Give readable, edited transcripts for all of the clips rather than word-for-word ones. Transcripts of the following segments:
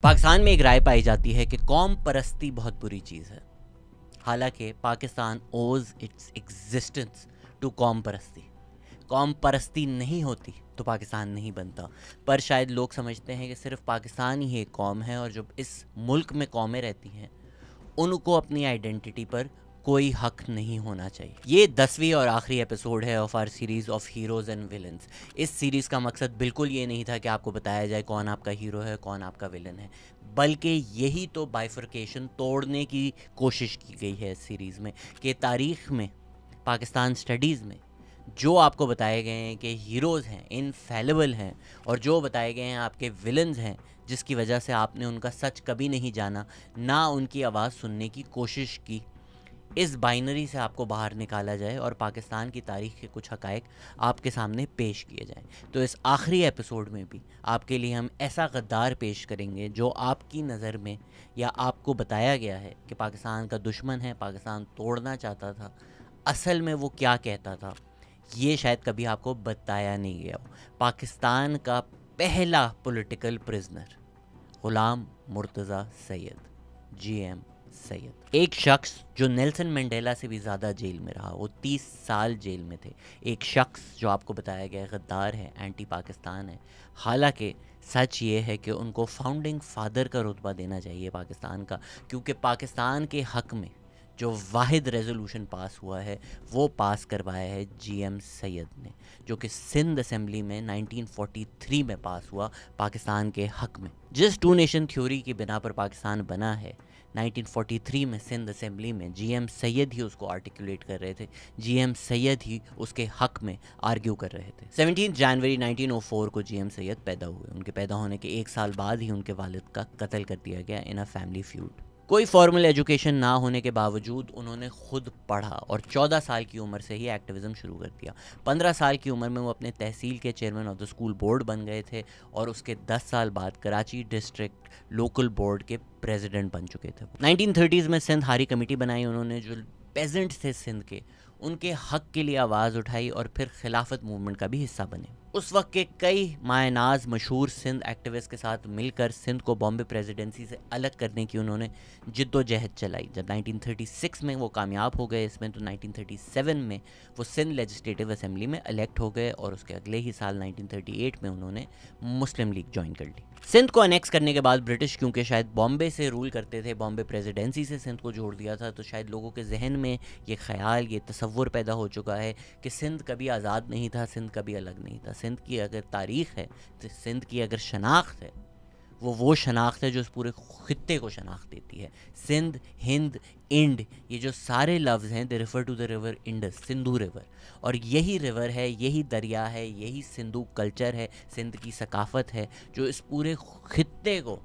पाकिस्तान में एक राय पाई जाती है कि कौम परस्ती बहुत बुरी चीज़ है। हालांकि पाकिस्तान ओज इट्स एग्जिस्टेंस टू कौम परस्ती। कौम परस्ती नहीं होती तो पाकिस्तान नहीं बनता। पर शायद लोग समझते हैं कि सिर्फ पाकिस्तान ही एक कौम है और जब इस मुल्क में कौमें रहती हैं उनको अपनी आइडेंटिटी पर कोई हक नहीं होना चाहिए। ये 10वीं और आखिरी एपिसोड है of our series of heroes and villains. इस सीरीज़ का मकसद बिल्कुल ये नहीं था कि आपको बताया जाए कौन आपका हीरो है कौन आपका विलन है, बल्कि यही तो बाइफर्केशन तोड़ने की कोशिश की गई है इस सीरीज़ में कि तारीख़ में, पाकिस्तान स्टडीज़ में जो आपको बताए गए हैं कि हीरोज़ हैं, इनफेलेबल हैं, और जो बताए गए हैं आपके विलन्स हैं जिसकी वजह से आपने उनका सच कभी नहीं जाना, ना उनकी आवाज़ सुनने की कोशिश की, इस बाइनरी से आपको बाहर निकाला जाए और पाकिस्तान की तारीख़ के कुछ हक़ाइक़ आपके सामने पेश किए जाएं। तो इस आखिरी एपिसोड में भी आपके लिए हम ऐसा गद्दार पेश करेंगे जो आपकी नज़र में या आपको बताया गया है कि पाकिस्तान का दुश्मन है, पाकिस्तान तोड़ना चाहता था, असल में वो क्या कहता था ये शायद कभी आपको बताया नहीं गया हो। पाकिस्तान का पहला पॉलिटिकल प्रिजनर ग़ुलाम मुर्तज़ा सैयद, GM सैयद, एक शख्स जो नेल्सन मंडेला से भी ज़्यादा जेल में रहा। वो 30 साल जेल में थे। एक शख्स जो आपको बताया गया गद्दार है, एंटी पाकिस्तान है। हालांकि सच ये है कि उनको फाउंडिंग फादर का रुतबा देना चाहिए पाकिस्तान का, क्योंकि पाकिस्तान के हक़ में जो वाहिद रेजोल्यूशन पास हुआ है वो पास करवाया है GM सैयद ने, जो कि सिंध असेंबली में 1943 में पास हुआ पाकिस्तान के हक़ में। जिस टू नेशन थ्योरी की बिना पर पाकिस्तान बना है, 1943 में सिंध असेंबली में GM सैयद ही उसको आर्टिकुलेट कर रहे थे, GM सैयद ही उसके हक़ में आर्ग्यू कर रहे थे। 17 जनवरी 1904 को GM सैयद पैदा हुए। उनके पैदा होने के 1 साल बाद ही उनके वालिद का कत्ल कर दिया गया इन अ फैमिली फ्यूड। कोई फॉर्मल एजुकेशन ना होने के बावजूद उन्होंने खुद पढ़ा और 14 साल की उम्र से ही एक्टिविज़म शुरू कर दिया। 15 साल की उम्र में वो अपने तहसील के chairman of the school board बन गए थे और उसके 10 साल बाद कराची डिस्ट्रिक्ट लोकल बोर्ड के प्रेसिडेंट बन चुके थे। 1930s में सिंध हारी कमेटी बनाई उन्होंने, जो पेजेंट्स थे सिंध के, उनके हक़ के लिए आवाज़ उठाई और फिर खिलाफत मूवमेंट का भी हिस्सा बने। उस वक्त के कई मायनाज मशहूर सिंध एक्टिविस्ट के साथ मिलकर सिंध को बॉम्बे प्रेसिडेंसी से अलग करने की उन्होंने जिद्दोजहद चलाई। जब 1936 में वो कामयाब हो गए इसमें, तो 1937 में वो सिंध लेजिस्लेटिव असेंबली में इलेक्ट हो गए और उसके अगले ही साल 1938 में उन्होंने मुस्लिम लीग ज्वाइन कर ली। सिंध को अनेक्स करने के बाद ब्रिटिश क्योंकि शायद बॉम्बे से रूल करते थे, बॉम्बे प्रेसिडेंसी से सिंध को जोड़ दिया था, तो शायद लोगों के जहन में ये ख्याल, ये तसव्वुर पैदा हो चुका है कि सिंध कभी आज़ाद नहीं था, सिंध कभी अलग नहीं था। सिंध की अगर तारीख़ है, तो सिंध की अगर शनाख्त है, वो शनाख्त है जो इस पूरे खित्ते को शनाख्त देती है। सिंध, हिंद, इंड, ये जो सारे लफ्ज़ हैं, they refer to the river Indus, Sindhu river, और यही रिवर है, यही दरिया है, यही सिंधु कल्चर है, सिंध की सकाफ़त है जो इस पूरे खित्ते को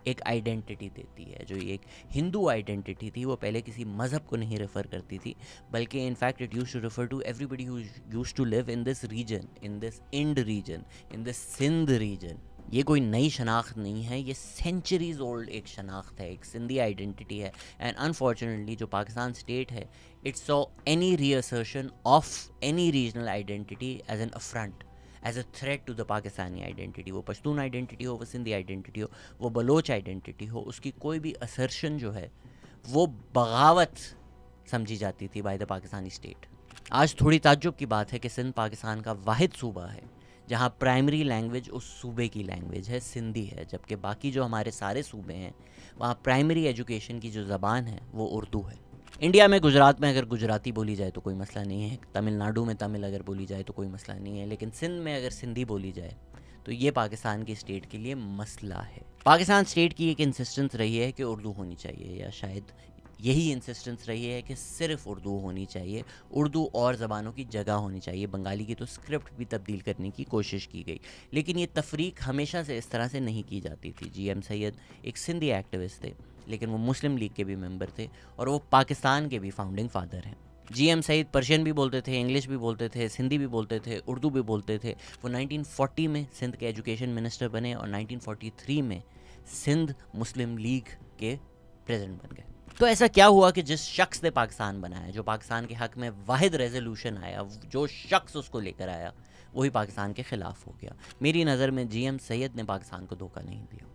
एक आइडेंटिटी देती है। जो एक हिंदू आइडेंटिटी थी वो पहले किसी मज़हब को नहीं रेफ़र करती थी, बल्कि in fact it used to refer to everybody who used to live in this region, in this Ind region, in this Sindh region. ये कोई नई शनाख्त नहीं है, ये सेंचुरीज़ ओल्ड एक शनाख्त है, एक सिंधी आइडेंटिटी है। एंड अनफॉर्चुनेटली जो पाकिस्तान स्टेट है, it saw any reassertion of any regional identity as an affront, as a threat to the Pakistani identity. वो पश्तून आइडेंटिटी हो, वो सिंधी आइडेंटिटी हो, वो बलोच आइडेंटिटी हो, उसकी कोई भी असर्शन जो है वो बगावत समझी जाती थी बाय द पाकिस्तानी स्टेट। आज थोड़ी ताज्जुब की बात है कि सिंध पाकिस्तान का वाहिद सूबा है जहाँ प्राइमरी लैंग्वेज उस सूबे की लैंग्वेज है, सिंधी है, जबकि बाकी जो हमारे सारे सूबे हैं वहाँ प्राइमरी एजुकेशन की जो ज़बान है वो उर्दू है। इंडिया में गुजरात में अगर गुजराती बोली जाए तो कोई मसला नहीं है, तमिलनाडु में तमिल अगर बोली जाए तो कोई मसला नहीं है, लेकिन सिंध में अगर सिंधी बोली जाए तो ये पाकिस्तान की स्टेट के लिए मसला है। पाकिस्तान स्टेट की एक इंसिस्टेंस रही है कि उर्दू होनी चाहिए, या शायद यही इंसिस्टेंस रही है कि सिर्फ उर्दू होनी चाहिए, उर्दू और ज़बानों की जगह होनी चाहिए। बंगाली की तो स्क्रिप्ट भी तब्दील करने की कोशिश की गई, लेकिन ये तफरीक हमेशा से इस तरह से नहीं की जाती थी। GM सैयद एक सिंधी एक्टिविस्ट थे, लेकिन वो मुस्लिम लीग के भी मेंबर थे और वो पाकिस्तान के भी फाउंडिंग फादर हैं। GM सैयद पर्शियन भी बोलते थे, इंग्लिश भी बोलते थे, सिंधी भी बोलते थे, उर्दू भी बोलते थे। वो 1940 में सिंध के एजुकेशन मिनिस्टर बने और 1943 में सिंध मुस्लिम लीग के प्रेसिडेंट बन गए। तो ऐसा क्या हुआ कि जिस शख्स ने पाकिस्तान बनाया, जो पाकिस्तान के हक़ में वाहिद रेजोल्यूशन आया, जो शख्स उसको लेकर आया, वही पाकिस्तान के ख़िलाफ़ हो गया। मेरी नज़र में GM सैयद ने पाकिस्तान को धोखा नहीं दिया।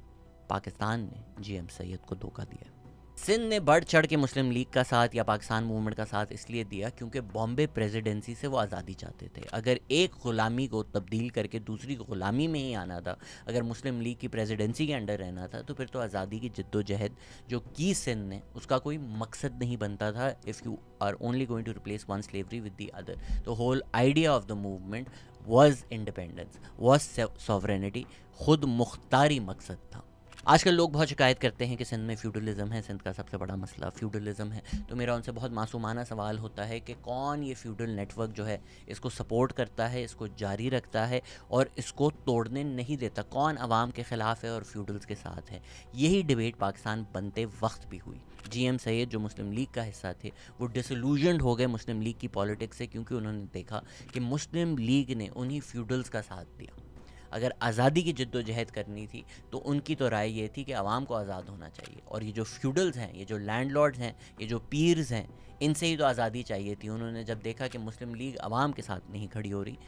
पाकिस्तान ने जीएम सैयद को धोखा दिया। सिंध ने बढ़ चढ़ के मुस्लिम लीग का साथ या पाकिस्तान मूवमेंट का साथ इसलिए दिया क्योंकि बॉम्बे प्रेसिडेंसी से वो आज़ादी चाहते थे। अगर एक ग़ुलामी को तब्दील करके दूसरी ग़ुलामी में ही आना था, अगर मुस्लिम लीग की प्रेसिडेंसी के अंडर रहना था, तो फिर तो आज़ादी की जद्दोजहद जो की सिंध ने, उसका कोई मकसद नहीं बनता था। If you are only going to replace one slavery with the other, the whole idea of the movement was independence, was sovereignty, खुद मुख्तारी मकसद था। आजकल लोग बहुत शिकायत करते हैं कि सिंध में फ्यूडलिज्म है, सिंध का सबसे बड़ा मसला फ्यूडलिज्म है। तो मेरा उनसे बहुत मासूमाना सवाल होता है कि कौन ये फ्यूडल नेटवर्क जो है इसको सपोर्ट करता है, इसको जारी रखता है और इसको तोड़ने नहीं देता? कौन अवाम के ख़िलाफ़ है और फ्यूडल्स के साथ है? यही डिबेट पाकिस्तान बनते वक्त भी हुई। जीएम सैयद जो मुस्लिम लीग का हिस्सा थे वो डिसल्यूजन्ड हो गए मुस्लिम लीग की पॉलिटिक्स से, क्योंकि उन्होंने देखा कि मुस्लिम लीग ने उन्हीं फ्यूडल्स का साथ दिया। अगर आज़ादी की जद्दोजहद करनी थी तो उनकी तो राय ये थी कि आवाम को आज़ाद होना चाहिए, और ये जो फ्यूडल्स हैं, ये जो लैंडलॉर्ड्स हैं, ये जो पीर्स हैं, इनसे ही तो आज़ादी चाहिए थी। उन्होंने जब देखा कि मुस्लिम लीग आवाम के साथ नहीं खड़ी हो रही,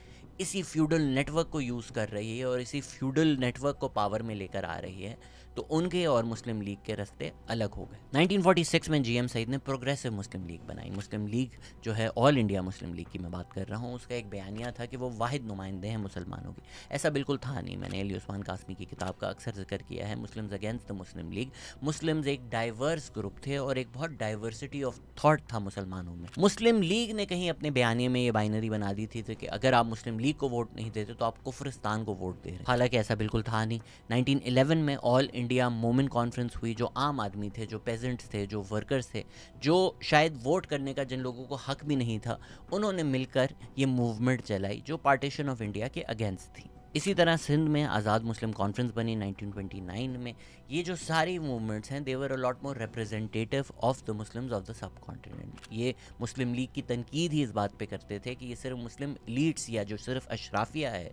इसी फ्यूडल नेटवर्क को यूज़ कर रही है और इसी फ्यूडल नेटवर्क को पावर में लेकर आ रही है, तो उनके और मुस्लिम लीग के रास्ते अलग हो गए। 1946 में जीएम सईद ने प्रोग्रेसिव मुस्लिम लीग बनाई। मुस्लिम लीग जो है, ऑल इंडिया मुस्लिम लीग की मैं बात कर रहा हूँ, उसका एक बयानिया था कि वो वाहिद नुमाइंदे हैं मुसलमानों की। ऐसा बिल्कुल था नहीं। मैंने अली उस्मान कासमी की किताब का अक्सर जिक्र किया है, Muslims against the Muslim league. Muslims एक डाइवर्स ग्रुप थे और एक बहुत डाइवर्सिटी ऑफ थॉट था मुसलमानों में। मुस्लिम लीग ने कहीं अपने बयानिए में ये बाइनरी बना दी थी कि अगर आप मुस्लिम लीग को वोट नहीं देते तो आप कुफ्रिस्तान को वोट दे रहे हैं। हालांकि ऐसा बिल्कुल था नहीं। 1911 में ऑल इंडिया मोमिन कॉन्फ्रेंस हुई। जो आम आदमी थे, जो पेजेंट्स थे, जो वर्कर्स थे, जो शायद वोट करने का जिन लोगों को हक भी नहीं था, उन्होंने मिलकर ये मूवमेंट चलाई जो पार्टीशन ऑफ इंडिया के अगेंस्ट थी। इसी तरह सिंध में आज़ाद मुस्लिम कॉन्फ्रेंस बनी 1929 में। ये जो सारी मूवमेंट्स हैं, they were a lot more representative of the Muslims of the subcontinent. ये मुस्लिम लीग की तनकीद ही इस बात पे करते थे कि ये सिर्फ मुस्लिम लीड्स या जो सिर्फ अशराफिया है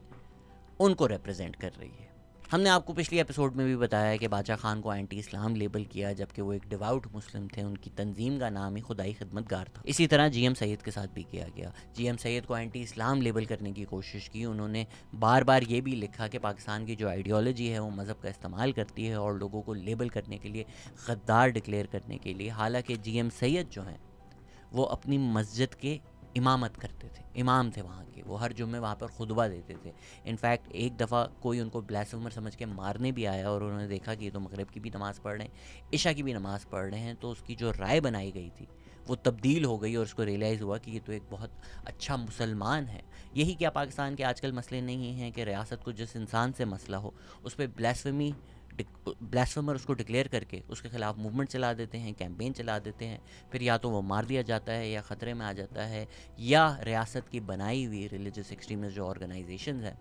उनको रिप्रेजेंट कर रही है। हमने आपको पिछली एपिसोड में भी बताया है कि बादशाह खान को एंटी इस्लाम लेबल किया, जबकि वो एक डिवाउट मुस्लिम थे। उनकी तंजीम का नाम ही खुदाई खिदमतगार था। इसी तरह जीएम सैयद के साथ भी किया गया। जीएम सैयद को एंटी इस्लाम लेबल करने की कोशिश की। उन्होंने बार बार ये भी लिखा कि पाकिस्तान की जो आइडियोलॉजी है वो मज़हब का इस्तेमाल करती है और लोगों को लेबल करने के लिए, गद्दार डिक्लेयर करने के लिए। हालांकि जीएम सैयद जो हैं वो अपनी मस्जिद के इमामत करते थे, इमाम थे वहाँ के। वो हर जुम्मे वहाँ पर खुतबा देते थे। इनफैक्ट एक दफ़ा कोई उनको ब्लास्फेमर समझ के मारने भी आया और उन्होंने देखा कि ये तो मगरिब की भी नमाज़ पढ़ रहे हैं, इशा की भी नमाज़ पढ़ रहे हैं, तो उसकी जो राय बनाई गई थी वो तब्दील हो गई और उसको रियलाइज़ हुआ कि ये तो एक बहुत अच्छा मुसलमान है। यही क्या पाकिस्तान के आजकल मसले नहीं हैं कि रियासत को जिस इंसान से मसला हो उस पर ब्लास्फेमर उसको डिक्लेयर करके उसके ख़िलाफ़ मूवमेंट चला देते हैं, कैंपेन चला देते हैं, फिर या तो वो मार दिया जाता है या ख़तरे में आ जाता है, या रियासत की बनाई हुई रिलीजियस एक्सट्रीमिस्ट जो ऑर्गेनाइजेशंस हैं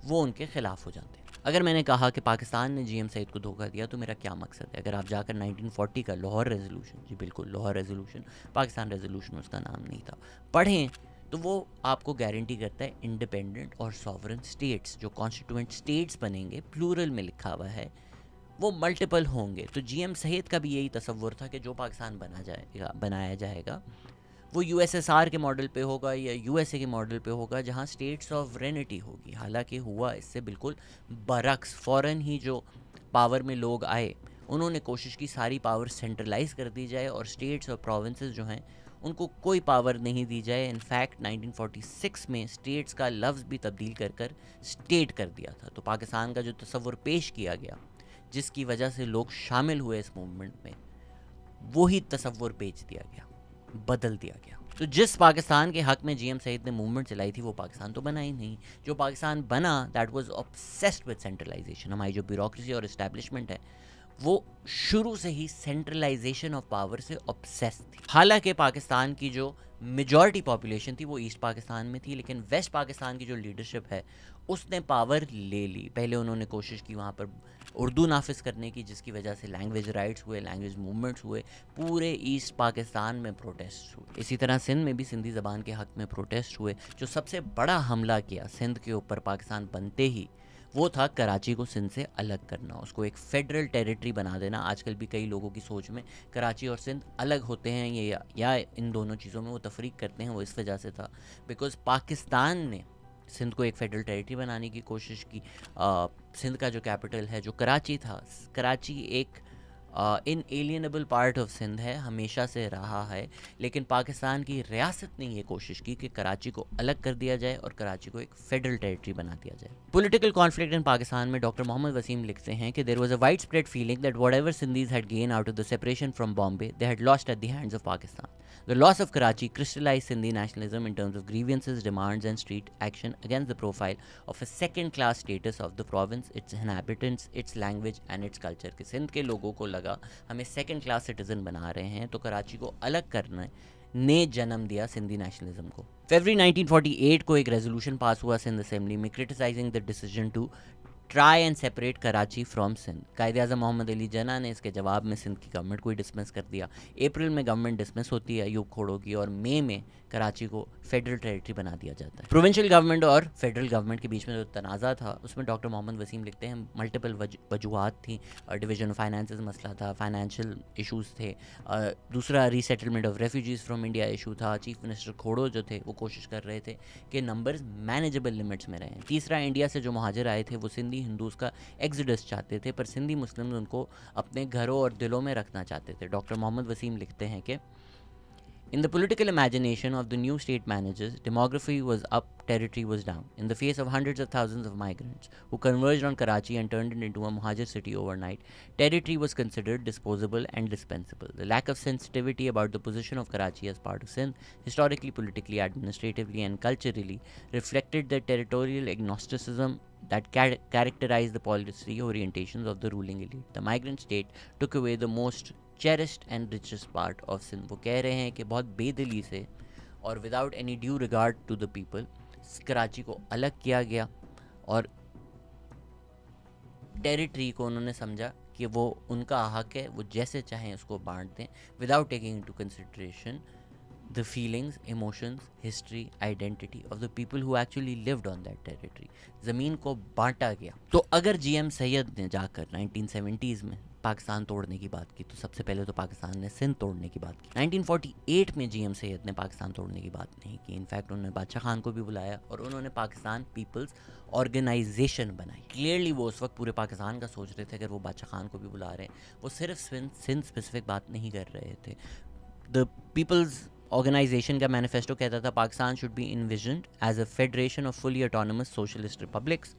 वो उनके ख़िलाफ़ हो जाते हैं। अगर मैंने कहा कि पाकिस्तान ने जीएम सईद को धोखा दिया तो मेरा क्या मकसद है? अगर आप जाकर 1940 का लाहौर रेजोल्यूशन, जी बिल्कुल लाहौर रेजोल्यूशन, पाकिस्तान रेजोल्यूशन उसका नाम नहीं था, पढ़ें तो वो आपको गारंटी करता है इंडिपेंडेंट और सॉवरेन स्टेट्स। जो कॉन्स्टिट्यूएंट स्टेट्स बनेंगे, प्लूरल में लिखा हुआ है, वो मल्टीपल होंगे। तो जीएम सैयद का भी यही तसव्वुर था कि जो पाकिस्तान बनाया जाएगा वो यूएसएसआर के मॉडल पे होगा या यूएसए के मॉडल पे होगा, जहाँ स्टेट सॉवरेनिटी होगी। हालांकि हुआ इससे बिल्कुल बरक्स। फ़ौरन ही जो पावर में लोग आए उन्होंने कोशिश की सारी पावर सेंट्रलाइज कर दी जाए और स्टेट्स और प्रोविंसेस जो हैं उनको कोई पावर नहीं दी जाए। इनफैक्ट 1946 में स्टेट्स का लफ्ज़ भी तब्दील कर स्टेट कर दिया था। तो पाकिस्तान का जो तसव्वुर पेश किया गया, जिसकी वजह से लोग शामिल हुए इस मूवमेंट में, वही तसव्वुर बेच दिया गया, बदल दिया गया। तो जिस पाकिस्तान के हक में जीएम सईद ने मूवमेंट चलाई थी वो पाकिस्तान तो बना ही नहीं। जो पाकिस्तान बना that was obsessed with centralization. हमारी जो ब्यूरोक्रेसी और इस्टेब्लिशमेंट है वो शुरू से ही सेंट्रलाइजेशन ऑफ पावर से ऑब्सेस्ड थी। हालांकि पाकिस्तान की जो मेजॉरिटी पॉपुलेशन थी वो ईस्ट पाकिस्तान में थी, लेकिन वेस्ट पाकिस्तान की जो लीडरशिप है उसने पावर ले ली। पहले उन्होंने कोशिश की वहाँ पर उर्दू नाफिज करने की, जिसकी वजह से लैंग्वेज राइट्स हुए, लैंग्वेज मूवमेंट्स हुए, पूरे ईस्ट पाकिस्तान में प्रोटेस्ट हुए। इसी तरह सिंध में भी सिंधी ज़बान के हक़ में प्रोटेस्ट हुए। जो सबसे बड़ा हमला किया सिंध के ऊपर पाकिस्तान बनते ही, वो था कराची को सिंध से अलग करना, उसको एक फेडरल टेरिटरी बना देना। आजकल भी कई लोगों की सोच में कराची और सिंध अलग होते हैं या इन दोनों चीज़ों में वो तफरीक करते हैं, वो इस वजह से था बिकॉज़ पाकिस्तान ने सिंध को एक फेडरल टेरिटरी बनाने की कोशिश की। सिंध का जो कैपिटल है जो कराची था, कराची एक इनएलिएनेबल पार्ट ऑफ सिंध है, हमेशा से रहा है, लेकिन पाकिस्तान की रियासत ने ये कोशिश की कि कराची को अलग कर दिया जाए और कराची को एक फेडरल टेरिटरी बना दिया जाए। पॉलिटिकल कॉन्फ्लिक्ट इन पाकिस्तान में डॉक्टर मोहम्मद वसीम लिखते हैं कि there was a widespread feeling that whatever Sindhis had gain out of the separation from Bombay they had lost at the hands of Pakistan. The loss of Karachi crystallized Sindhi nationalism in terms of grievances, demands, and street action against the profile of a second-class status of the province, its inhabitants, its language, and its culture. कि सिंध के लोगों को लगा हमें second class citizen बना रहे हैं, तो कराची को अलग करने ने जन्म दिया सिंधी नेशनलिज्म को। फरवरी 1948 को एक रेजोल्यूशन पास हुआ सिंध असेंबली में criticizing the decision to try and separate Karachi from Sindh. Quaide Azam Mohammad Ali जना ने इसके जवाब में सिंध की गवर्नमेंट को ही डिसमिस कर दिया। अप्रैल में गवर्नमेंट डिसमिस होती है अयूब खोड़ो की, और मई में कराची को फेडरल टेरिटरी बना दिया जाता है। प्रोविंशियल गवर्नमेंट और फेडरल गवर्नमेंट के बीच में जो तनाज़ा था उसमें डॉक्टर मोहम्मद वसीम लिखते हैं मल्टीपल वजूहात थी। डिवीजन ऑफ फाइनेंसेस मसला था, फाइनेंशियल इशूज़ थे, दूसरा resettlement of refugees from India issue था। चीफ मिनिस्टर खोड़ो जो थे वो कोशिश कर रहे थे कि नंबर्स मैनेजेबल लिमिट्स में रहें। तीसरा, इंडिया से जो महाजिर आए थे वो सिंधी हिंदूज़ का एग्जिडस चाहते थे, पर सिंधी मुस्लिम उनको अपने घरों और दिलों में रखना चाहते थे। डॉक्टर मोहम्मद वसीम लिखते हैं कि in the political imagination of the new state managers, demography was up, territory was down. In the face of hundreds of thousands of migrants who converged on Karachi and turned it into a Muhajir city overnight, territory was considered disposable and dispensable. The lack of sensitivity about the position of Karachi as part of Sindh, historically, politically, administratively, and culturally, reflected the territorial agnosticism that characterized the policy orientations of the ruling elite. The migrant state took away the most cherished and richest part of Sindh. वो कह रहे हैं कि बहुत बेदिली से और without any due regard to the people Karachi को अलग किया गया, और टेरिटरी को उन्होंने समझा कि वो उनका हक है, वो जैसे चाहें उसको बांट दें without taking into consideration the feelings, emotions, history, identity of the people who actually lived on that territory. ज़मीन को बांटा गया। तो अगर जीएम सैयद ने जाकर 1970s में पाकिस्तान तोड़ने की बात की, तो सबसे पहले तो पाकिस्तान ने सिंध तोड़ने की बात की। 1948 में जीएम सैयद ने पाकिस्तान तोड़ने की बात नहीं की। इनफैक्ट उन्होंने बादशाह खान को भी बुलाया और उन्होंने पाकिस्तान पीपल्स ऑर्गेनाइजेशन बनाई। क्लियरली वो उस वक्त पूरे पाकिस्तान का सोच रहे थे। अगर वो बादशाह खान को भी बुला रहे हैं, वो सिर्फ सिंध स्पेसिफिक बात नहीं कर रहे थे। द पीपल्स ऑर्गेनाइजेशन का मैनिफेस्टो कहता था Pakistan should be envisioned as a federation of fully autonomous socialist republics.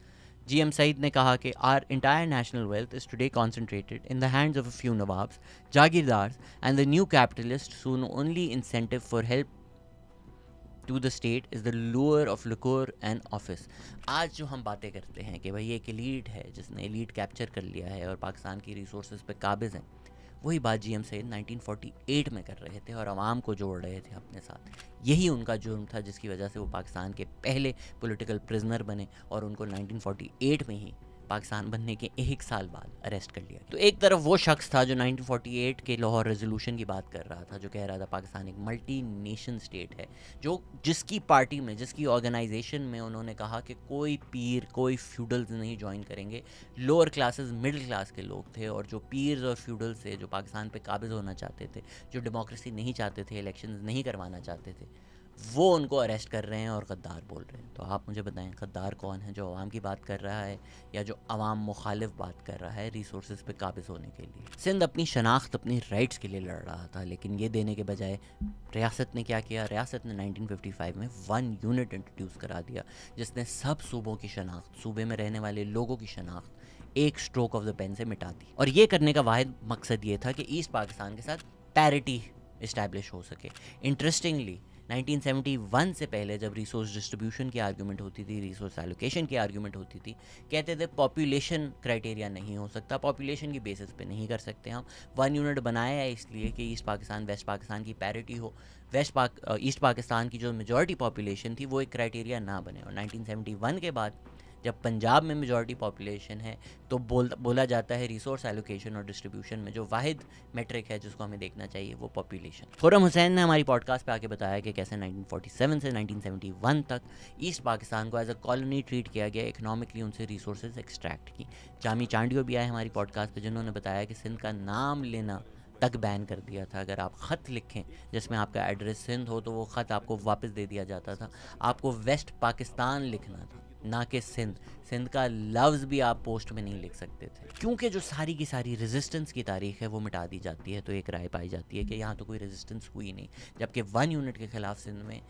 GM Saeed ने कहा कि our entire national wealth is today concentrated in the hands of a few nawabs, jagirdars and the new capitalist whose only incentive for help to the state is the lure of liquor and office। आज जो हम बातें करते हैं कि भाई एक elite है जिसने एलीट कैप्चर कर लिया है और पाकिस्तान की रिसोर्सेज पे काबिज हैं, वही बात जीएम सईद 1948 में कर रहे थे और आवाम को जोड़ रहे थे अपने साथ। यही उनका जुर्म था जिसकी वजह से वो पाकिस्तान के पहले पॉलिटिकल प्रिजनर बने और उनको 1948 में ही पाकिस्तान बनने के 1 साल बाद अरेस्ट कर लिया। तो एक तरफ वो शख्स था जो 1948 के लाहौर रेजोल्यूशन की बात कर रहा था, जो कह रहा था पाकिस्तान एक मल्टी नेशन स्टेट है, जो जिसकी पार्टी में, जिसकी ऑर्गेनाइजेशन में उन्होंने कहा कि कोई पीर, कोई फ्यूडल्स नहीं ज्वाइन करेंगे। लोअर क्लासेस, मिडिल क्लास के लोग थे, और जो पीर्स और फ्यूडल्स थे, जो पाकिस्तान पे काबिज होना चाहते थे, जो डेमोक्रेसी नहीं चाहते थे, इलेक्शंस नहीं करवाना चाहते थे, वो उनको अरेस्ट कर रहे हैं और गद्दार बोल रहे हैं। तो आप मुझे बताएं गद्दार कौन है, जो अवाम की बात कर रहा है या जो अवाम मुखालिफ बात कर रहा है रिसोर्सेज पे काबिज होने के लिए। सिंध अपनी शनाख्त, अपनी राइट्स के लिए लड़ रहा था, लेकिन ये देने के बजाय रियासत ने क्या किया? रियासत ने 1955 में 1 यूनिट इंट्रोड्यूस करा दिया, जिसने सब सूबों की शनाख्त, सूबे में रहने वाले लोगों की शनाख्त एक स्ट्रोक ऑफ द पेन से मिटा दी। और ये करने का वाहिद मकसद ये था कि ईस्ट पाकिस्तान के साथ पैरिटी इस्टेब्लिश हो सके। इंटरेस्टिंगली 1971 से पहले जब रिसोर्स डिस्ट्रीब्यूशन की आर्गूमेंट होती थी, रिसोर्स एलोकेशन की आर्गूमेंट होती थी, कहते थे पॉपुलेशन क्राइटेरिया नहीं हो सकता, पॉपुलेशन की बेसिस पे नहीं कर सकते हम। 1 यूनिट बनाया है इसलिए कि ईस्ट पाकिस्तान वेस्ट पाकिस्तान की पैरिटी हो। ईस्ट पाकिस्तान की जो मेजॉरिटी पॉपुलेशन थी वो एक क्राइटेरिया ना बने। और 1971 के बाद जब पंजाब में मेजॉरिटी पॉपुलेशन है तो बोला जाता है रिसोर्स एलोकेशन और डिस्ट्रीब्यूशन में जो वाहिद मेट्रिक है जिसको हमें देखना चाहिए वो पॉपुलेशन। खुर्रम हुसैन ने हमारी पॉडकास्ट पे आके बताया कि कैसे 1947 से 1971 तक ईस्ट पाकिस्तान को एज अ कॉलोनी ट्रीट किया गया, इकनॉमिकली उनसे रिसोर्सेज एक्सट्रैक्ट की। जामी चांडियो भी आए हमारी पॉडकास्ट पे, जिन्होंने बताया कि सिंध का नाम लेना तक बैन कर दिया था। अगर आप ख़त लिखें जिसमें आपका एड्रेस सिंध हो तो वो ख़त आपको वापस दे दिया जाता था। आपको वेस्ट पाकिस्तान लिखना था, ना कि सिंध। सिंध का लफ्ज़ भी आप पोस्ट में नहीं लिख सकते थे, क्योंकि जो सारी की सारी रेजिस्टेंस की तारीख है वो मिटा दी जाती है। तो एक राय पाई जाती है कि यहाँ तो कोई रेजिस्टेंस हुई नहीं, जबकि 1 यूनिट के ख़िलाफ़ सिंध में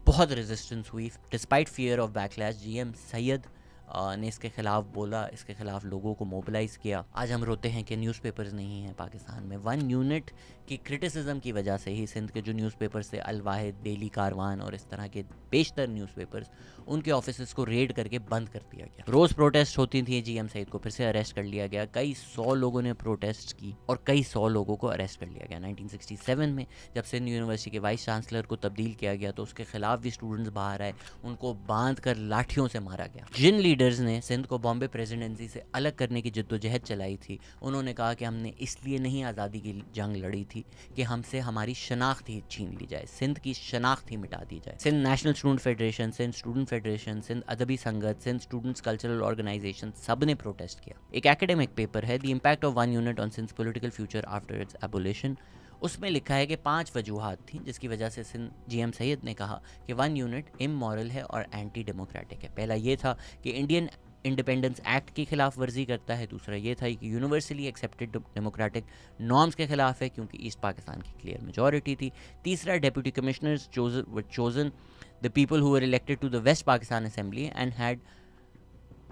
बहुत रेजिस्टेंस हुई। Despite fear of backlash, GM Syed ने इसके ख़िलाफ़ बोला, इसके ख़िलाफ़ लोगों को मोबिलाइज़ किया। आज हम रोते हैं कि न्यूज़पेपर्स नहीं हैं पाकिस्तान में। 1 यूनिट की क्रिटिसिज्म की वजह से ही सिंध के जो न्यूज़पेपर्स थे, अल वाहिद, डेली कारवान और इस तरह के बेशतर न्यूज़पेपर्स, उनके ऑफिस को रेड करके बंद कर दिया गया। रोज़ प्रोटेस्ट होती थी, GM सईद को फिर से अरेस्ट कर लिया गया। कई 100 लोगों ने प्रोटेस्ट की और कई 100 लोगों को अरेस्ट कर लिया गया। 1967 में जब सिंध यूनिवर्सिटी के वाइस चांसलर को तब्दील किया गया तो उसके खिलाफ भी स्टूडेंट्स बाहर आए, उनको बांध कर लाठियों से मारा गया। जिन लीडर्स ने सिंध को बॉम्बे प्रेसिडेंसी से अलग करने की जद्दोजहद चलाई थी, उन्होंने कहा कि हमने इसलिए नहीं आज़ादी की जंग लड़ी थी कि हमसे हमारी शनाख्त ही छीन ली जाए, सिंध की शनाख्त ही मिटा दी जाए। Sindh national student federation, Sindh student federation, Sindh Adabi Sangat, Sindh students cultural organisation, सब ने प्रोटेस्ट किया। एक एकेडमिक पेपर है, the impact of 1 unit on Sindh political future after its abolition. उसमें लिखा है कि 5 वजूहात थी जिसकी वजह से सिंध GM सैयद ने कहा कि 1 यूनिट इमोरल है और एंटी डेमोक्रेटिक है। पहला ये था कि इंडियन इंडिपेंडेंस एक्ट की खिलाफ वर्जी करता है। दूसरा ये था कि यूनिवर्सली एक्सेप्टेड डेमोक्रेटिक नॉर्म्स के खिलाफ है क्योंकि ईस्ट पाकिस्तान की क्लियर मेजॉरिटी थी। तीसरा, deputy commissioners chosen the people who were elected to the west Pakistan assembly and had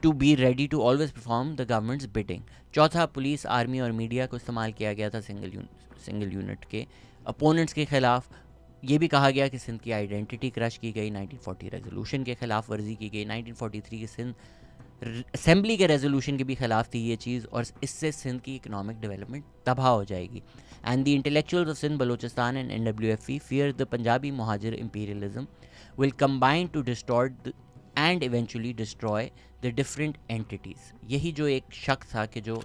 to be ready to always perform the government's bidding. चौथा, पुलिस, आर्मी और media को इस्तेमाल किया गया था सिंगल यूनिट के अपोनेंट्स के खिलाफ। ये भी कहा गया कि सिंध की आइडेंटिटी क्रश की गई। 1940 रेजोल्यूशन के खिलाफ वर्जी की गई। 1943 की सिंध असेंबली के रेजोल्यूशन के भी खिलाफ थी ये चीज़, और इससे सिंध की इकोनॉमिक डेवलपमेंट तबाह हो जाएगी। And the intellectuals of Sindh, Balochistan and NWFE fear the Punjabi Muhajir imperialism will combine to distort and eventually destroy the different entities। यही जो एक शक था कि जो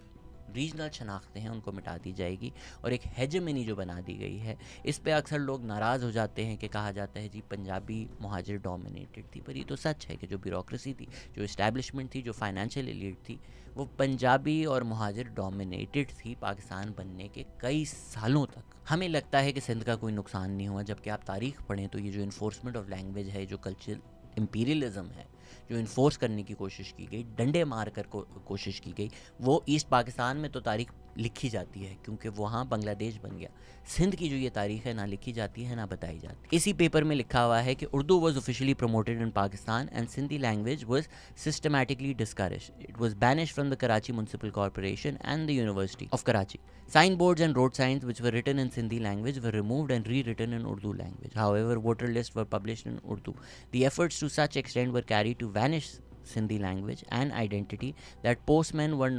रीजनल शनाख्तें हैं उनको मिटा दी जाएगी और एक हेजेमनी जो बना दी गई है, इस पे अक्सर लोग नाराज़ हो जाते हैं कि कहा जाता है जी पंजाबी मुहाजिर डोमिनेटेड थी, पर ये तो सच है कि जो ब्यूरोक्रेसी थी, जो इस्टेब्लिशमेंट थी, जो फाइनेंशियल एलीट थी, वो पंजाबी और मुहाजिर डोमिनेटेड थी पाकिस्तान बनने के कई सालों तक। हमें लगता है कि सिंध का कोई नुकसान नहीं हुआ, जबकि आप तारीख़ पढ़ें तो ये जो इन्फोर्समेंट ऑफ लैंग्वेज है, जो कल्चरल इम्पीरियलिज्म है, जो इन्फोर्स करने की कोशिश की गई, डंडे मार कर कोशिश की गई, वो ईस्ट पाकिस्तान में तो तारीख लिखी जाती है क्योंकि वहाँ बांग्लादेश बन गया। सिंध की जो ये तारीख है ना लिखी जाती है ना बताई जाती। इसी पेपर में लिखा हुआ है कि Urdu was officially promoted in Pakistan and Sindhi language was systematically discouraged. It was banished from the Karachi municipal corporation and the university of Karachi. Signboards and road signs which were written in Sindhi language were removed and rewritten in Urdu language. However, voter lists were published in Urdu. The efforts to such extent were carried to vanish Sindhi language and identity that postmen were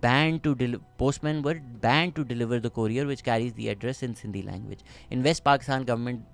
banned to deliver the courier which carries the address in Sindhi language. In West Pakistan, government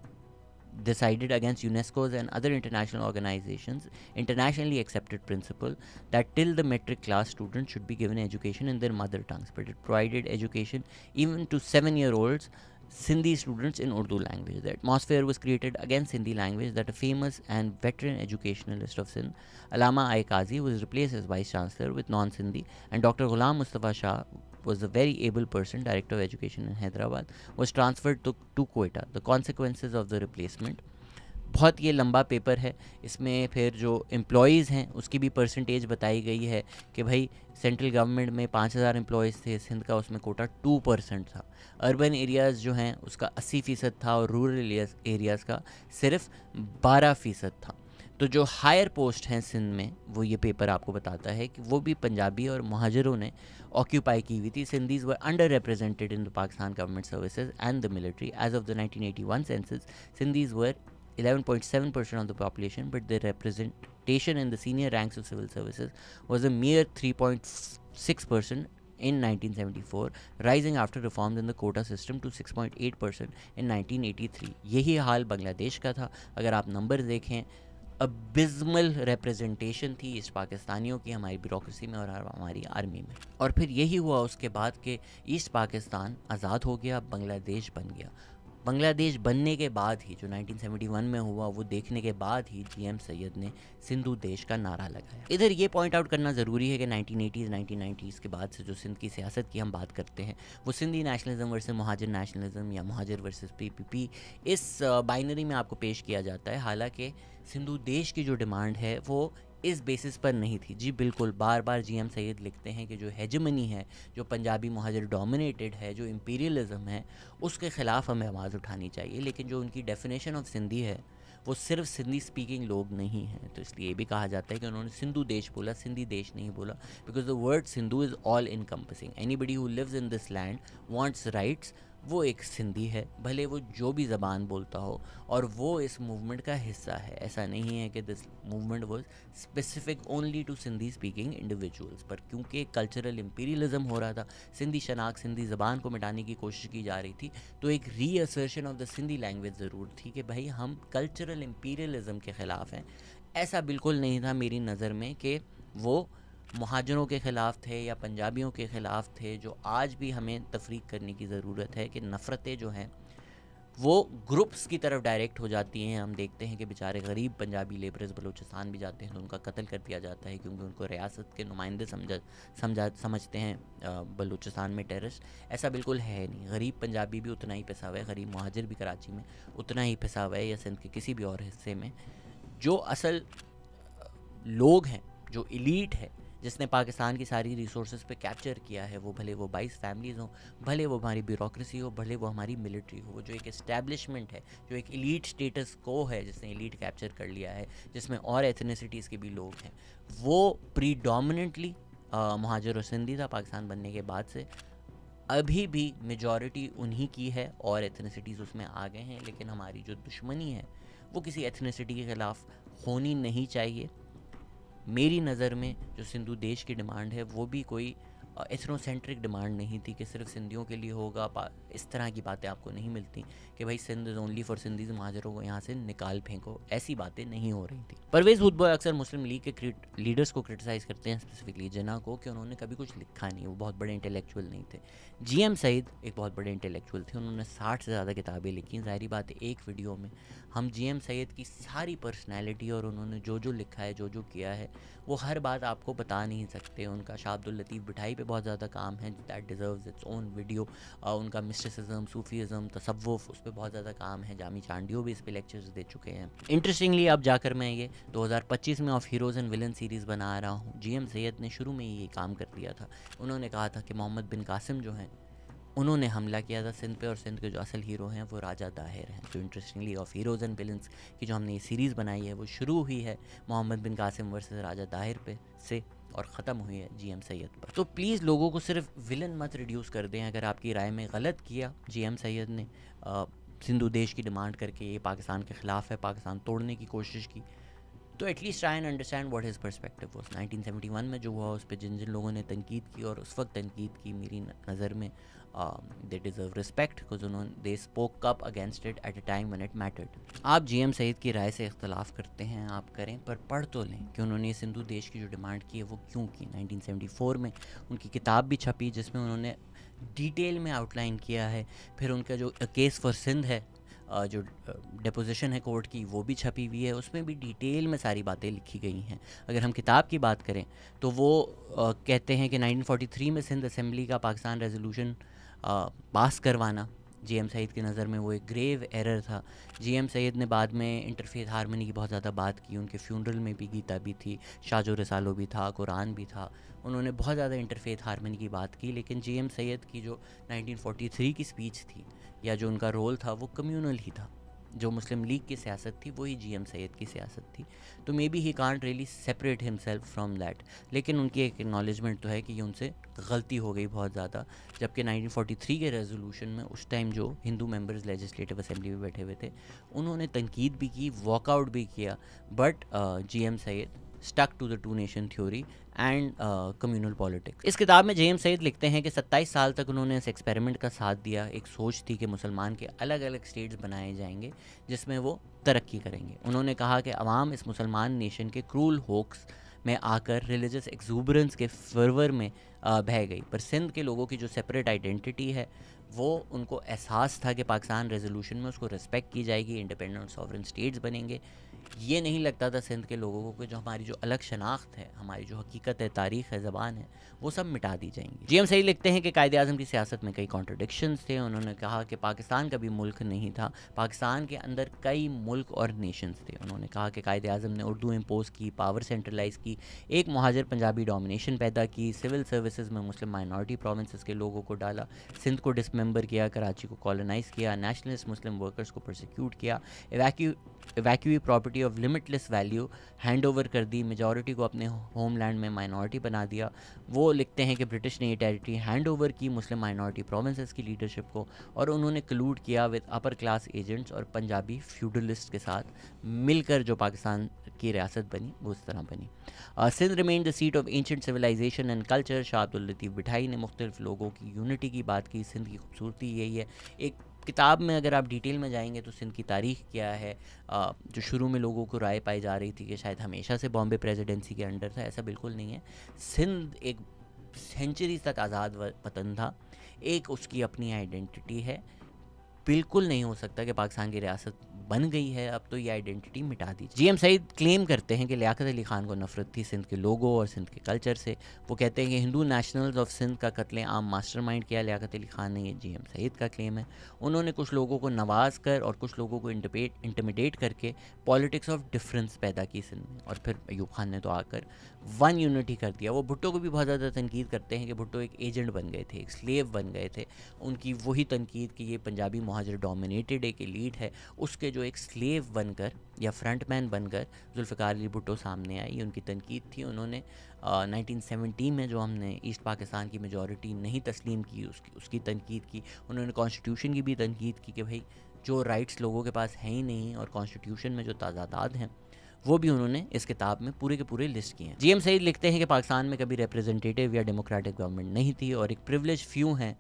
decided against UNESCO's and other international organizations internationally accepted principle that till the metric class students should be given education in their mother tongues, but it provided education even to 7-year-olds Sindhi students in Urdu language. The atmosphere was created against Sindhi language that a famous and veteran educationalist of Sindh, Allama I. Qazi, was replaced as vice chancellor with non-Sindhi, and Dr. Ghulam Mustafa Shah was a very able person, director of education in Hyderabad, was transferred to Quetta. The consequences of the replacement, बहुत ये लंबा paper है, इसमें फिर जो employees हैं उसकी भी परसेंटेज बताई गई है कि भाई सेंट्रल गवर्नमेंट में 5000 एम्प्लॉयज़ थे, सिंध का उसमें कोटा 2% था। अर्बन एरियाज़ जो हैं उसका 80% था और रूरल एरियाज़ का सिर्फ 12% था। तो जो हायर पोस्ट हैं सिंध में, वो ये पेपर आपको बताता है कि वो भी पंजाबी और मुहाजिरों ने ऑक्यूपाई की हुई थी। Sindhis were under represented in the Pakistan government services and the military. As of the 1981 census, Sindhis were 11.7% of the population, but their representation in the senior ranks of civil services was a mere 3.6% in 1974, rising after reforms in the quota system to 6.8% in 1983. यही हाल बांग्लादेश का था। अगर आप number देखें, abysmal representation थी east पाकिस्तानियों की हमारी ब्यूरोक्रेसी में और हमारी आर्मी में। और फिर यही हुआ उसके बाद कि ईस्ट पाकिस्तान आज़ाद हो गया, बांग्लादेश बन गया। बांग्लादेश बनने के बाद ही, जो 1971 में हुआ, वो देखने के बाद ही जीएम सैयद ने सिंधु देश का नारा लगाया। इधर ये पॉइंट आउट करना ज़रूरी है कि 1980s 1990s के बाद से जो सिंध की सियासत की हम बात करते हैं, वो सिंधी नेशनलिज्म वर्सेस मुहाजिर नेशनलिज्म या मुहाजिर वर्सेस पीपीपी, इस बाइनरी में आपको पेश किया जाता है। हालांकि सिंधु देश की जो डिमांड है वो इस बेसिस पर नहीं थी। जी बिल्कुल, बार बार जीएम सैयद लिखते हैं कि जो हेजमनी है, जो पंजाबी मुहाजिर डोमिनेटेड है, जो इंपीरियलिज्म है, उसके ख़िलाफ़ हमें आवाज़ उठानी चाहिए। लेकिन जो उनकी डेफिनेशन ऑफ सिंधी है वो सिर्फ सिंधी स्पीकिंग लोग नहीं हैं। तो इसलिए भी कहा जाता है कि उन्होंने सिंधु देश बोला, सिंधी देश नहीं बोला, because the word Sindhu is all encompassing. Anybody who lives in this land wants rights, वो एक सिंधी है, भले वो जो भी ज़बान बोलता हो, और वो इस मूवमेंट का हिस्सा है। ऐसा नहीं है कि this movement was specific only to Sindhi speaking individuals, पर क्योंकि कल्चरल इंपीरियलिज्म हो रहा था, सिंधी शनाख्त, सिंधी ज़बान को मिटाने की कोशिश की जा रही थी, तो एक रीअसर्शन ऑफ द सिंधी लैंग्वेज ज़रूर थी कि भाई हम कल्चरल इंपीरियलिज्म के ख़िलाफ़ हैं। ऐसा बिल्कुल नहीं था मेरी नज़र में कि वो मुहाजिरों के ख़िलाफ़ थे या पंजाबियों के ख़िलाफ़ थे। जो आज भी हमें तफरीक करने की ज़रूरत है कि नफ़रतें जो हैं वो ग्रुप्स की तरफ डायरेक्ट हो जाती हैं। हम देखते हैं कि बेचारे गरीब पंजाबी लेबरर्स बलूचिस्तान भी जाते हैं तो उनका कत्ल कर दिया जाता है, क्योंकि उनको रियासत के नुमाइंदे समझते हैं बलूचिस्तान में टेररिस्ट। ऐसा बिल्कुल है नहीं। गरीब पंजाबी भी उतना ही पिसा हुआ है, गरीब मुहाजिर भी कराची में उतना ही पिसा हुआ है, या सिंध के किसी भी और हिस्से में। जो असल लोग हैं, जो एलीट है, जिसने पाकिस्तान की सारी रिसोर्सेज पे कैप्चर किया है, वो भले वो 22 फैमिलीज़ हों, भले वो हमारी ब्यूरोक्रेसी हो, भले वो हमारी मिलिट्री हो, वो जो एक इस्टेब्लिशमेंट है, जो एक एलीट स्टेटस को है, जिसने एलीट कैप्चर कर लिया है, जिसमें और एथनिसिटीज़ के भी लोग हैं, वो प्रीडोमिनेंटली मुहाजिर और सिंधी था पाकिस्तान बनने के बाद से। अभी भी मेजॉरिटी उन्हीं की है और एथनिसिटीज़ उसमें आ गए हैं, लेकिन हमारी जो दुश्मनी है वो किसी एथनिसिटी के ख़िलाफ़ होनी नहीं चाहिए। मेरी नज़र में जो सिंधु देश की डिमांड है वो भी कोई एथनोसेंट्रिक डिमांड नहीं थी कि सिर्फ सिंधियों के लिए होगा। इस तरह की बातें आपको नहीं मिलती कि भाई Sindh is only for Sindhis, मुहाजिरों को यहाँ से निकाल फेंको, ऐसी बातें नहीं हो रही थी। परवेज़ भुट्टो अक्सर मुस्लिम लीग के लीडर्स को क्रिटिसाइज़ करते हैं, स्पेसिफिकली जिन्ना को, कि उन्होंने कभी कुछ लिखा नहीं, वो बहुत बड़े इंटेलेक्चुअल नहीं थे। जीएम सईद एक बहुत बड़े इंटेलेक्चुअल थे, उन्होंने 60 से ज़्यादा किताबें लिखी। ज़ाहिर बात है एक वीडियो में हम जीएम सईद की सारी पर्सनैलिटी और उन्होंने जो जो लिखा है, जो जो किया है, वो हर बात आपको बता नहीं सकते। उनका शाह अब्दुल लतीफ़ बिठाई पे बहुत ज़्यादा काम है, that deserves its own video. उनका मिस्टिसिज्म, सूफीज़म, तसव्वुफ़, उस पर बहुत ज़्यादा काम है। जामी चांडियो भी इस पर लेक्चर्स दे चुके हैं। इंटरेस्टिंगली अब जाकर मैं ये 2025 में of heroes and villain series बना रहा हूँ। जीएम सैयद ने शुरू में ये काम कर दिया था। उन्होंने कहा था कि मोहम्मद बिन कासिम जो हैं, उन्होंने हमला किया था सिंध पे, और सिंध के जो असल हीरो हैं वो राजा दाहिर हैं। जो interestingly of heroes and villains की जो हमने ये सीरीज़ बनाई है वो शुरू हुई है मोहम्मद बिन कासिम वर्सेस राजा दाहिर पे से, और ख़त्म हुई है जीएम सैयद पर। तो प्लीज़ लोगों को सिर्फ विलन मत रिड्यूस कर दें। अगर आपकी राय में गलत किया जीएम सैयद ने सिंधु देश की डिमांड करके, ये पाकिस्तान के ख़िलाफ़ है, पाकिस्तान तोड़ने की कोशिश की, तो at least try and understand what his perspective was. 1971 में जो हुआ उस पर जिन जिन लोगों ने तनकीद की, और उस वक्त तनकीद की, मेरी नज़र में दे डिज़र्व रिस्पेक्ट, बिकॉज उन्होंने they spoke up against it at a time when it mattered. आप जीएम सईद की राय से इख्तलाफ करते हैं, आप करें, पर पढ़ तो लें कि उन्होंने सिंधु देश की जो डिमांड की है वो क्यों की। 1974 में उनकी किताब भी छपी जिसमें उन्होंने डिटेल में आउटलाइन किया है। फिर उनका जो केस फॉर सिंध है, जो डिपोजिशन है कोर्ट की, वो भी छपी हुई है, उसमें भी डिटेल में सारी बातें लिखी गई हैं। अगर हम किताब की बात करें तो वो कहते हैं कि 1943 में सिंध असेंबली का पाकिस्तान रेजोल्यूशन पास करवाना जीएम सईद की नज़र में वो एक ग्रेव एरर था। जीएम सईद ने बाद में इंटरफेथ हारमनी की बहुत ज़्यादा बात की, उनके फ्यूनरल में भी गीता भी थी, शाजो रसालो भी था, कुरान भी था, उन्होंने बहुत ज़्यादा इंटरफेथ हारमनी की बात की। लेकिन जीएम सैयद की जो 1943 की स्पीच थी, या जो उनका रोल था, वो कम्यूनल ही था। जो मुस्लिम लीग की सियासत थी वही जीएम सैयद की सियासत थी। तो may be he can't really separate himself from that. लेकिन उनकी एक एक्नॉलेजमेंट तो है कि ये उनसे गलती हो गई बहुत ज़्यादा। जबकि 1943 के रेजोल्यूशन में उस टाइम जो हिंदू मेंबर्स लेजिस्लेटिव असेंबली में बैठे हुए थे, उन्होंने तनकीद भी की, वॉकआउट भी किया, but G M Syed stuck to the two nation theory and communal politics. इस किताब में जेम्स सईद लिखते हैं कि 27 साल तक उन्होंने इस एक्सपेरिमेंट का साथ दिया। एक सोच थी कि मुसलमान के अलग अलग स्टेट्स बनाए जाएंगे जिसमें वो तरक्की करेंगे। उन्होंने कहा कि अवाम इस मुसलमान नेशन के क्रूल होक्स में आकर रिलीजियस एक्सूबरेंस के फर्वर में बह गई। पर सिंध के लोगों की जो सेपरेट आइडेंटिटी है वो उनको एहसास था कि पाकिस्तान रेजोल्यूशन में उसको रिस्पेक्ट की जाएगी, इंडिपेंडेंट सॉवरेन स्टेट्स बनेंगे। ये नहीं लगता था सिंध के लोगों को कि जो हमारी जो अलग शनाख्त है, हमारी जो हकीकत है, तारीख़ है, ज़बान है, वो सब मिटा दी जाएंगी। GM सईद लिखते हैं कि कायदे आज़म की सियासत में कई कॉन्ट्रडिक्शंस थे। उन्होंने कहा कि पाकिस्तान कभी मुल्क नहीं था, पाकिस्तान के अंदर कई मुल्क और नेशंस थे। उन्होंने कहा कि कायदे आज़म ने उर्दू इम्पोज की, पावर सेंट्रलाइज़ की, एक महाजर पंजाबी डोमिनेशन पैदा की, सिविल सर्विसेज में मुस्लिम माइनॉरिटी प्रोविंसेस के लोगों को डाला, सिंध को डिसमेंबर किया, कराची को कॉलोनाइज़ किया, नेशनलिस्ट मुस्लिम वर्कर्स को प्रोसिक्यूट किया, evacuee property of limitless value hand over कर दी, मेजॉरिटी को अपने होमलैंड में माइनॉरिटी बना दिया। वो लिखते हैं कि ब्रिटिश ने ये टेरिटरी हैंड ओवर की मुस्लिम माइनॉरिटी प्रोविंसेस की लीडरशिप को, और उन्होंने कलूड किया विद अपर क्लास एजेंट्स और पंजाबी फ्यूडलिस्ट के साथ मिलकर जो पाकिस्तान की रियासत बनी वो उस तरह बनी। Sindh remain the seat of ancient civilisation and culture. Shah Abdul Latif Bhittai ने मुख्तलिफ लोगों की यूनिटी की बात की। सिंध की खूबसूरती यही है। एक किताब में अगर आप डिटेल में जाएंगे तो सिंध की तारीख़ क्या है, जो शुरू में लोगों को राय पाई जा रही थी कि शायद हमेशा से बॉम्बे प्रेसिडेंसी के अंडर था, ऐसा बिल्कुल नहीं है। सिंध एक सेंचुरी तक आज़ाद वतन था, एक उसकी अपनी आइडेंटिटी है। बिल्कुल नहीं हो सकता कि पाकिस्तान की रियासत बन गई है अब तो ये आइडेंटिटी मिटा दी। GM सईद क्लेम करते हैं कि लियाकत अली ख़ान को नफरत थी सिंध के लोगों और सिंध के कल्चर से। वो कहते हैं कि हिंदू नेशनल्स ऑफ सिंध का कत्ले आम मास्टरमाइंड किया लियाकत अली ख़ान ने, ये GM सईद का क्लेम है। उन्होंने कुछ लोगों को नवाज कर और कुछ लोगों को इंटिमिडेट करके पॉलिटिक्स ऑफ डिफरेंस पैदा की सिंध में, और फिर अयूब खान ने तो आकर वन यूनिटी कर दिया। वो भुट्टो को भी बहुत ज़्यादा तनकीद करते हैं कि भुट्टो एक एजेंट बन गए थे, एक स्लेव बन गए थे। उनकी वही तनकीद कि ये पंजाबी महाजर डोमिनेटेड एक एलीट है, उसके जो एक स्लेव बनकर या फ्रंटमैन बनकर जुल्फ़िकार अली भुट्टो सामने आई, उनकी तनकीद थी। उन्होंने 1970 में जो हमने ईस्ट पाकिस्तान की मेजॉरिटी नहीं तस्लीम की उसकी तनकीद की। उन्होंने कॉन्स्टिट्यूशन की भी तनकीद की कि भाई जो राइट्स लोगों के पास हैं ही नहीं, और कॉन्स्टिट्यूशन में जो ताज़ादात हैं वो भी उन्होंने इस किताब में पूरे के पूरे लिस्ट किए हैं। GM सईद लिखते हैं कि पाकिस्तान में कभी रिप्रेजेंटेटिव या डेमोक्रेटिक गवर्नमेंट नहीं थी, और एक प्रिविलेज फ्यू हैं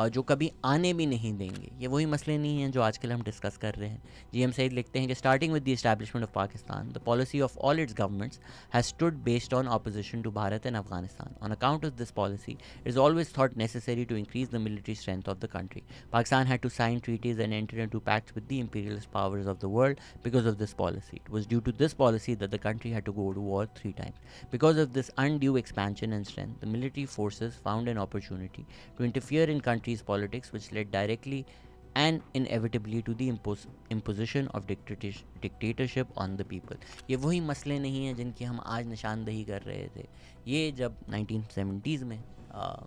जो कभी आने भी नहीं देंगे। ये वही मसले नहीं हैं जो आजकल हम डिस्कस कर रहे हैं। GM सईद लिखते हैं कि starting with the establishment of Pakistan the policy of all its governments has stood based on opposition to Bharat and Afghanistan. On account of this policy it is always thought necessary to increase the military strength of the country. Pakistan had to sign treaties and enter into pacts with the imperialist powers of the world because of this policy. It was due to this policy that the country had to go to war 3 times. Because of this undue expansion and strength, the military forces found an opportunity to interfere in countries' politics, which led directly and inevitably to the imposition of dictatorship on the people. ये वही मसले नहीं हैं जिनकी हम आज निशानदही कर रहे थे। ये जब 1970s में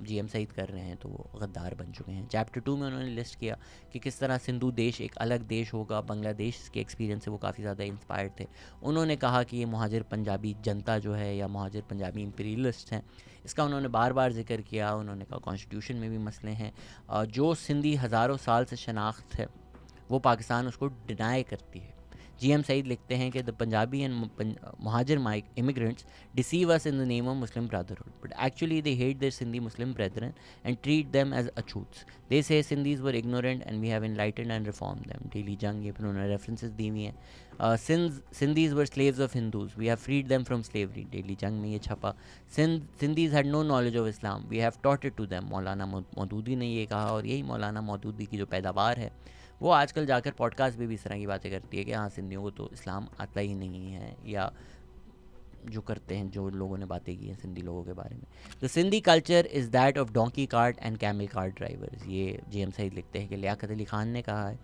GM सईद कर रहे हैं तो वो गद्दार बन चुके हैं। चैप्टर 2 में उन्होंने लिस्ट किया कि किस तरह सिंधु देश एक अलग देश होगा। बांग्लादेश के एक्सपीरियंस से वो काफ़ी ज़्यादा इंस्पायर्ड थे। उन्होंने कहा कि ये महाजिर पंजाबी जनता जो है या महाजिर पंजाबी इंपीरियलिस्ट हैं, इसका उन्होंने बार बार जिक्र किया। उन्होंने कहा कॉन्स्टिट्यूशन में भी मसले हैं, जो सिंधी हज़ारों साल से शनाख्त है वो पाकिस्तान उसको डिनाई करती है। GM सईद लिखते हैं कि the Punjabi and Mahajir immigrants deceive us in the name of Muslim brotherhood, but actually they hate their Sindhi Muslim brethren and treat them as achhuts. They say Sindhis were ignorant and we have enlightened and reform them. Daily Jang, ये फिर उन्होंने references दी हुई हैं। Sindhis were slaves of Hindus, we have freed them from slavery. Daily Jang में ये छपा। Sindhis had no knowledge of Islam, we have taught it to them. Maulana Maududi ने ये कहा, और यही मौलाना मौदूदी की जो पैदावार है वो आजकल जाकर पॉडकास्ट में भी इस तरह की बातें करती है कि हाँ सिंधियों को तो इस्लाम आता ही नहीं है, या जो करते हैं जो लोगों ने बातें की हैं सिंधी लोगों के बारे में। The Sindhi culture is that of donkey cart and camel cart drivers. ये GM सईद लिखते हैं कि लियाकत अली ख़ान ने कहा है।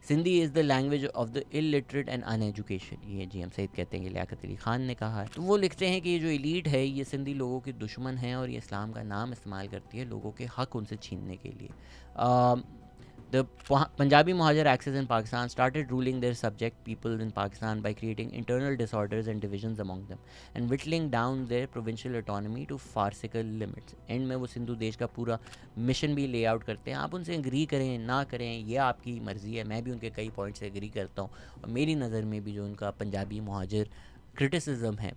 Sindhi is the language of the illiterate and uneducation, ये GM सईद कहते हैं कि लियाकत अली ख़ान ने कहा है। तो वो लिखते हैं कि ये जो एलीट है ये सिंधी लोगों की दुश्मन है, और ये इस्लाम का नाम इस्तेमाल करती है लोगों के हक़ उनसे छीनने के लिए। The Punjabi Muhajir Axis in Pakistan started ruling their subject people in Pakistan by creating internal disorders and divisions among them and whittling down their provincial autonomy to farcical limits. And में वो सिंधु देश का पूरा mission भी ले out करते हैं। आप उनसे एग्री करें ना करें ये आपकी मर्ज़ी है, मैं भी उनके कई पॉइंट्स से एग्री करता हूँ, और मेरी नज़र में भी जो उनका पंजाबी मुहाजिर क्रिटिसिज्म है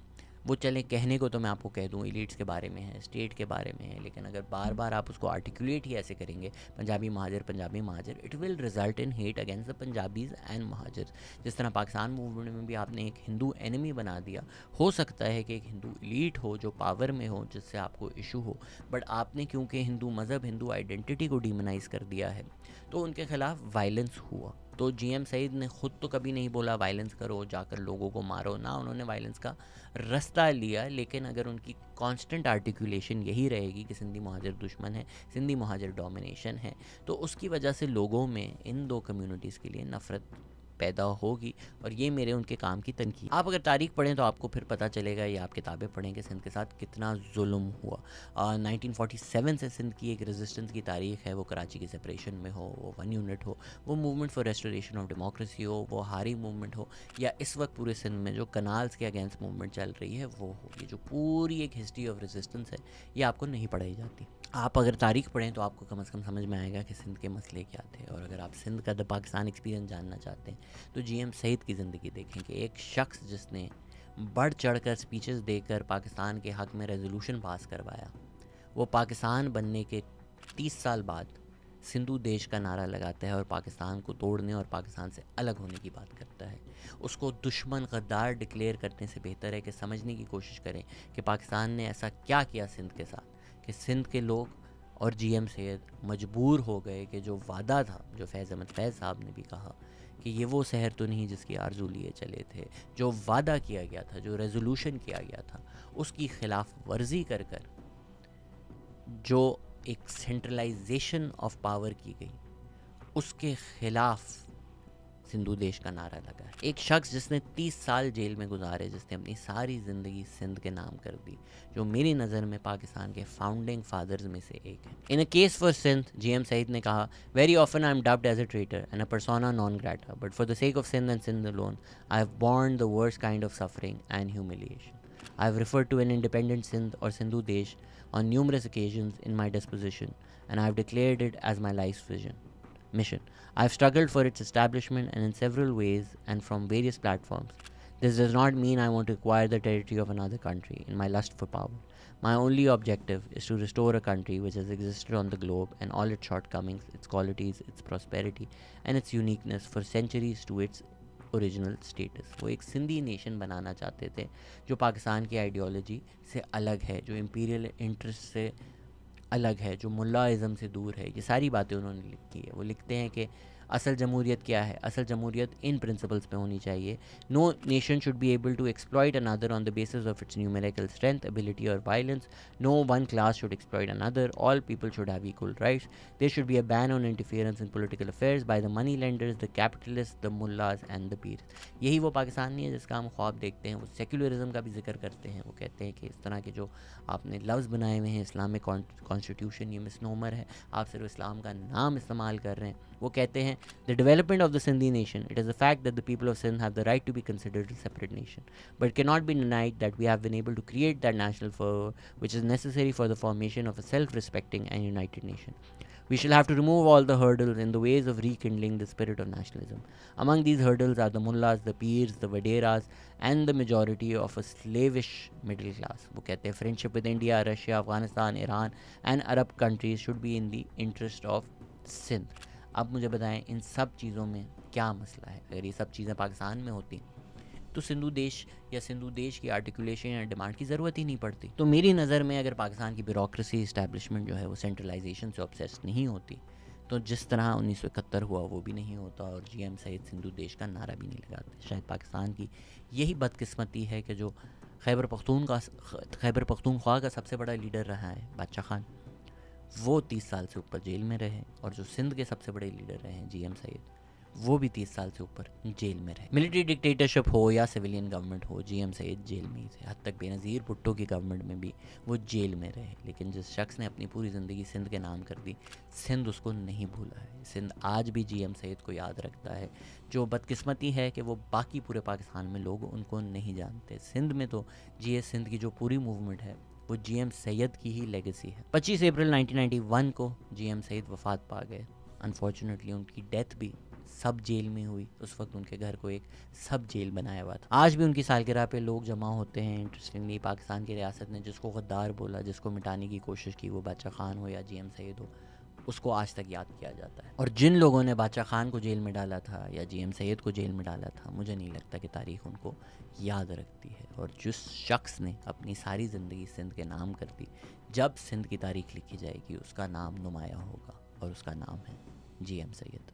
वो चले कहने को तो मैं आपको कह दूँ एलिट्स के बारे में है, स्टेट के बारे में है, लेकिन अगर बार बार आप उसको आर्टिकुलेट ही ऐसे करेंगे Punjabi Mahajar, it will result in hate against the Punjabis and Mahajar. जिस तरह पाकिस्तान मूवमेंट में भी आपने एक हिंदू एनिमी बना दिया। हो सकता है कि एक हिंदू एलीट हो जो पावर में हो, जिससे आपको इशू हो, बट आपने क्योंकि हिंदू मज़हब, हिंदू आइडेंटिटी को डिमोनाइज कर दिया है, तो उनके खिलाफ वायलेंस हुआ। तो जीएम सईद ने खुद तो कभी नहीं बोला वायलेंस करो, जाकर लोगों को मारो, ना उन्होंने वायलेंस का रास्ता लिया। लेकिन अगर उनकी कांस्टेंट आर्टिकुलेशन यही रहेगी कि सिंधी महाजर दुश्मन है, सिंधी महाजर डोमिनेशन है, तो उसकी वजह से लोगों में इन दो कम्युनिटीज़ के लिए नफ़रत पैदा होगी। और ये मेरे उनके काम की तनकीद। आप अगर तारीख पढ़ें तो आपको फिर पता चलेगा, या आप किताबें पढ़ें कि सिंध के साथ कितना जुल्म हुआ। 1947 से सिंध की एक रेजिस्टेंस की तारीख है, वो कराची की सेपरेशन में हो, वो 1 यूनिट हो, वो movement for restoration of democracy हो, वो हारी मूवमेंट हो, या इस वक्त पूरे सिंध में जो कनाल्स के अगेंस्ट मूवमेंट चल रही है वो हो। ये जो पूरी एक हिस्ट्री ऑफ रेजिस्टेंस है, ये आपको नहीं पढ़ाई जाती। आप अगर तारीख पढ़ें तो आपको कम से कम समझ में आएगा कि सिंध के मसले क्या थे। और अगर आप सिंध का द पाकिस्तान एक्सपीरियंस जानना चाहते हैं तो जीएम सईद की ज़िंदगी देखें कि एक शख्स जिसने बढ़ चढ़ कर स्पीचेस देकर पाकिस्तान के हक़ में रेजोल्यूशन पास करवाया, वो पाकिस्तान बनने के 30 साल बाद सिंधु देश का नारा लगाता है और पाकिस्तान को तोड़ने और पाकिस्तान से अलग होने की बात करता है। उसको दुश्मन गद्दार डिक्लेयर करने से बेहतर है कि समझने की कोशिश करें कि पाकिस्तान ने ऐसा क्या किया सिंध के साथ कि सिंध के लोग और जीएम सैयद मजबूर हो गए कि जो वादा था, जो फैज़ अहमद फैज़ साहब ने भी कहा कि ये वो शहर तो नहीं जिसकी आरजू लिए चले थे, जो वादा किया गया था, जो रेजोल्यूशन किया गया था, उसकी खिलाफ वर्जी कर कर जो एक सेंट्रलाइजेशन ऑफ पावर की गई, उसके खिलाफ सिंधु देश का नारा लगा है। एक शख्स जिसने 30 साल जेल में गुजारे, जिसने अपनी सारी ज़िंदगी सिंध के नाम कर दी, जो मेरी नज़र में पाकिस्तान के फाउंडिंग फादर्स में से एक है। In a case for Sindh, GM Saeed ने कहा, very often I am dubbed as a traitor and a persona non grata, but for the sake of Sindh and Sindh alone I have borne the worst kind of suffering and humiliation. I have referred to an independent Sindh or Sindhu Desh on numerous occasions in my disposition, and I have declared it as my life's mission. I have struggled for its establishment and in several ways and from various platforms. This does not mean I want to acquire the territory of another country in my lust for power. My only objective is to restore a country which has existed on the globe and all its shortcomings, its qualities, its prosperity and its uniqueness for centuries to its original status. वो एक Sindhi nation बनाना चाहते थे जो पाकिस्तान की ideology से अलग है, जो इंपीरियल इंटरेस्ट से अलग है, जो मुल्लाइज़म से दूर है। ये सारी बातें उन्होंने लिखी है। वो लिखते हैं कि असल जमहूरियत क्या है? असल जमहूरियत इन प्रिंसिपल्स पे होनी चाहिए। No nation should be able to exploit another on the basis of its numerical strength, ability और violence. No one class should exploit another. All people should have equal rights. There should be a ban on interference in political affairs by the money lenders, the capitalist, the mullahs and the pirs. यही वो पाकिस्तान नहीं है जिसका हम ख्वाब देखते हैं। वो सेक्युलरिज्म का भी जिक्र करते हैं। वो कहते हैं कि इस तरह के जो आपने लफ्ज़ बनाए हुए हैं, इस्लामिक कॉन्स्टिट्यूशन, ये मिसनोमर है, आप सिर्फ इस्लाम का नाम इस्तेमाल कर रहे हैं। वो कहते हैं the development of the Sindhi nation, it is a fact that the people of Sindh have the right to be considered a separate nation, but it cannot be denied that we have been able to create that national fervor which is necessary for the formation of a self-respecting and united nation. We shall have to remove all the hurdles in the ways of rekindling the spirit of nationalism. Among these hurdles are the mullahs, the peers, the vaderas, and the majority of a slavish middle class. वो कहते हैं friendship with India, Russia, Afghanistan, Iran and Arab countries should be in the interest of Sindh. अब मुझे बताएं इन सब चीज़ों में क्या मसला है? अगर ये सब चीज़ें पाकिस्तान में होती तो सिंधु देश या सिंधु देश की आर्टिकुलेशन या डिमांड की ज़रूरत ही नहीं पड़ती। तो मेरी नज़र में अगर पाकिस्तान की ब्यूरोक्रेसी इस्टेब्लिशमेंट जो है वो सेंट्रलाइजेशन से ऑब्सेस्ड नहीं होती तो जिस तरह 1971 हुआ वो भी नहीं होता और जीएम सईद सिंधु देश का नारा भी नहीं लगाते। शायद पाकिस्तान की यही बदकिस्मती है कि जो खैबर पख्तूनख्वा का सबसे बड़ा लीडर रहा है बादशाह खान, वो 30 साल से ऊपर जेल में रहे, और जो सिंध के सबसे बड़े लीडर रहे हैं जीएम सईद, वो भी 30 साल से ऊपर जेल में रहे। मिलिट्री डिक्टेटरशिप हो या सिविलियन गवर्नमेंट हो, जीएम सईद जेल में ही थे। हद तक बेनज़ीर भुट्टो की गवर्नमेंट में भी वो जेल में रहे। लेकिन जिस शख्स ने अपनी पूरी ज़िंदगी सिंध के नाम कर दी, सिंध उसको नहीं भूला है। सिंध आज भी जीएम सईद को याद रखता है। जो बदकिस्मती है कि वो बाकी पूरे पाकिस्तान में लोग उनको नहीं जानते। सिंध में तो जीएस सिंध की जो पूरी मूवमेंट है वो जीएम सैयद की ही लेगेसी है। 25 अप्रैल 1991 को जीएम सईद वफ़ात पा गए। अनफॉर्चुनेटली उनकी डेथ भी सब जेल में हुई, उस वक्त उनके घर को एक सब जेल बनाया हुआ था। आज भी उनकी सालगिरह पे लोग जमा होते हैं। इंटरेस्टिंगली पाकिस्तान की रियासत ने जिसको गद्दार बोला, जिसको मिटाने की कोशिश की, वो बादशाह खान हो या GM सैयद हो, उसको आज तक याद किया जाता है। और जिन लोगों ने बादशाह खान को जेल में डाला था या GM सैयद को जेल में डाला था, मुझे नहीं लगता कि तारीख़ उनको याद रखती है। और जिस शख्स ने अपनी सारी ज़िंदगी सिंध के नाम कर दी, जब सिंध की तारीख़ लिखी जाएगी उसका नाम नुमाया होगा और उसका नाम है GM सैयद।